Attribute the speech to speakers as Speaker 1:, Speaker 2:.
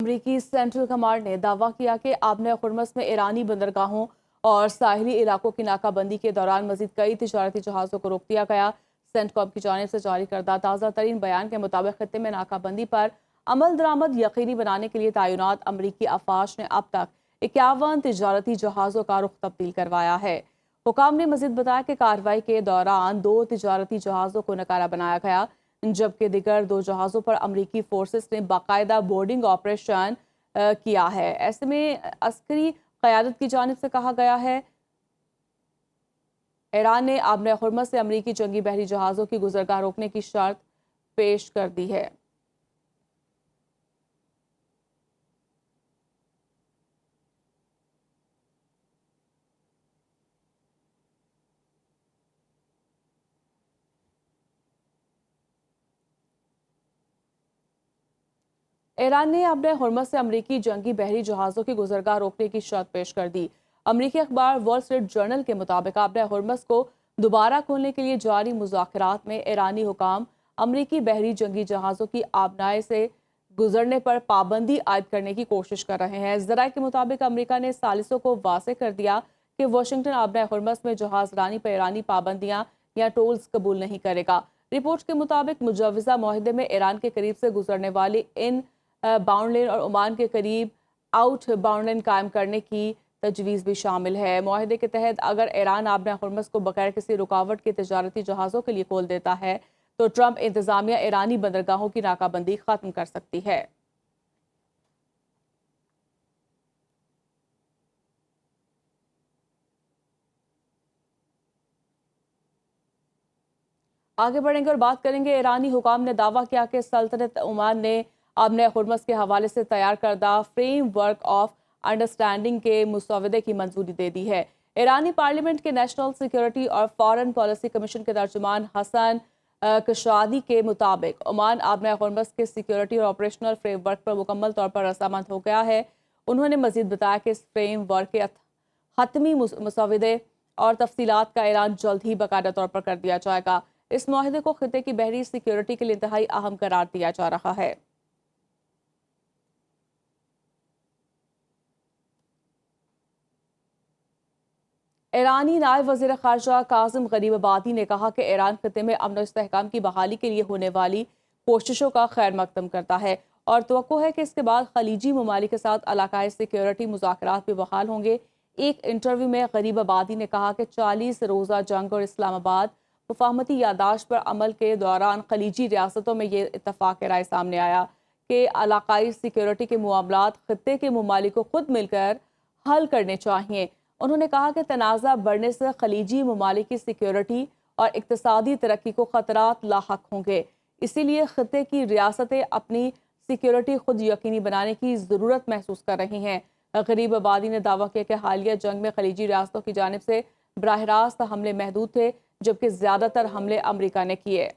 Speaker 1: امریکی central command نے دعویٰ کیا کہ آبنہ خرمس میں ایرانی بندرگاہوں اور ساحلی علاقوں کی ناکہ بندی کے دوران مزید کئی تجارتی جہازوں کو روک دیا گیا۔ سینٹ کام کی جانب سے جاری کردہ تازہ ترین بیان کے مطابق خطے میں ناکہ بندی پر عمل درآمد یقینی بنانے کے لیے تعینات امریکی افواج نے اب تک 51 تجارتی جہازوں کا رخ تبدیل کروایا ہے۔ حکام نے مزید بتایا کہ کارروائی کے دوران 2 تجارتی جہازوں کو نکارہ بنایا گیا، جبکہ دیگر 2 جہازوں پر امریکی فورسز نے باقاعدہ بورڈنگ آپریشن کیا ہے۔ ایسے میں عسکری قیادت کی جانب سے کہا گیا ہے ایران نے آبنہ خرمس سے امریکی جنگی بحری جہازوں کی گزرگاہ روکنے کی شرط پیش کر دی ہے۔ ایران نے آبنہ خرمس سے امریکی جنگی بحری جہازوں کی گزرگاہ روکنے کی شرط پیش کر دی۔ امریکی اخبار وال اسٹریٹ جرنل کے مطابق آبنہ خرمس کو دوبارہ کھولنے کے لیے جاری مذاکرات میں ایرانی حکام امریکی بحری جنگی جہازوں کی آبنائے سے گزرنے پر پابندی عائد کرنے کی کوشش کر رہے ہیں۔ ذرائع کے مطابق امریکہ نے ثالثوں کو واضح کر دیا کہ واشنگٹن آبنہ خرمس میں جہاز رانی پر ایرانی پابندیاں یا ٹولز قبول نہیں کرے گا۔ رپورٹس کے مطابق مجوزہ معاہدے میں ایران کے قریب سے گزرنے والی ان باؤنڈ لین اور عمان کے قریب آؤٹ باؤنڈ لین قائم کرنے کی تجویز بھی شامل ہے۔ معاہدے کے تحت اگر ایران آبنہ خرمس کو بغیر کسی رکاوٹ کے تجارتی جہازوں کے لیے کھول دیتا ہے تو ٹرمپ انتظامیہ ایرانی بندرگاہوں کی ناکہ بندی ختم کر سکتی ہے۔ آگے بڑھیں گے اور بات کریں گے، ایرانی حکام نے دعویٰ کیا کہ سلطنت عمان نے آبنہ خرمس کے حوالے سے تیار کردہ فریم ورک آف انڈرسٹینڈنگ کے مسودے کی منظوری دے دی ہے۔ ایرانی پارلیمنٹ کے نیشنل سیکیورٹی اور فارن پالیسی کمیشن کے ترجمان حسن کشادی کے مطابق عمان آبنہ خرمس کے سیکیورٹی اور آپریشنل فریم ورک پر مکمل طور پر رضامند ہو گیا ہے۔ انہوں نے مزید بتایا کہ اس فریم ورک کے حتمی مسودے اور تفصیلات کا اعلان جلد ہی باقاعدہ طور پر کر دیا جائے گا۔ اس معاہدے کو خطے کی بحری سیکیورٹی کے لیے انتہائی اہم قرار دیا جا رہا ہے۔ ایرانی نائب وزیر خارجہ کاظم غریب آبادی نے کہا کہ ایران خطے میں امن و استحکام کی بحالی کے لیے ہونے والی کوششوں کا خیر مقدم کرتا ہے اور توقع ہے کہ اس کے بعد خلیجی ممالک کے ساتھ علاقائی سیکیورٹی مذاکرات بھی بحال ہوں گے۔ ایک انٹرویو میں غریب آبادی نے کہا کہ 40 روزہ جنگ اور اسلام آباد مفاہمتی یادداشت پر عمل کے دوران خلیجی ریاستوں میں یہ اتفاق رائے سامنے آیا کہ علاقائی سیکیورٹی کے معاملات خطے کے ممالک کو خود مل کر حل کرنے چاہیے۔ انہوں نے کہا کہ تنازع بڑھنے سے خلیجی ممالک کی سیکیورٹی اور اقتصادی ترقی کو خطرات لاحق ہوں گے، اسی لیے خطے کی ریاستیں اپنی سیکیورٹی خود یقینی بنانے کی ضرورت محسوس کر رہی ہیں۔ غریب آبادی نے دعویٰ کیا کہ حالیہ جنگ میں خلیجی ریاستوں کی جانب سے براہ راست حملے محدود تھے، جبکہ زیادہ تر حملے امریکہ نے کیے۔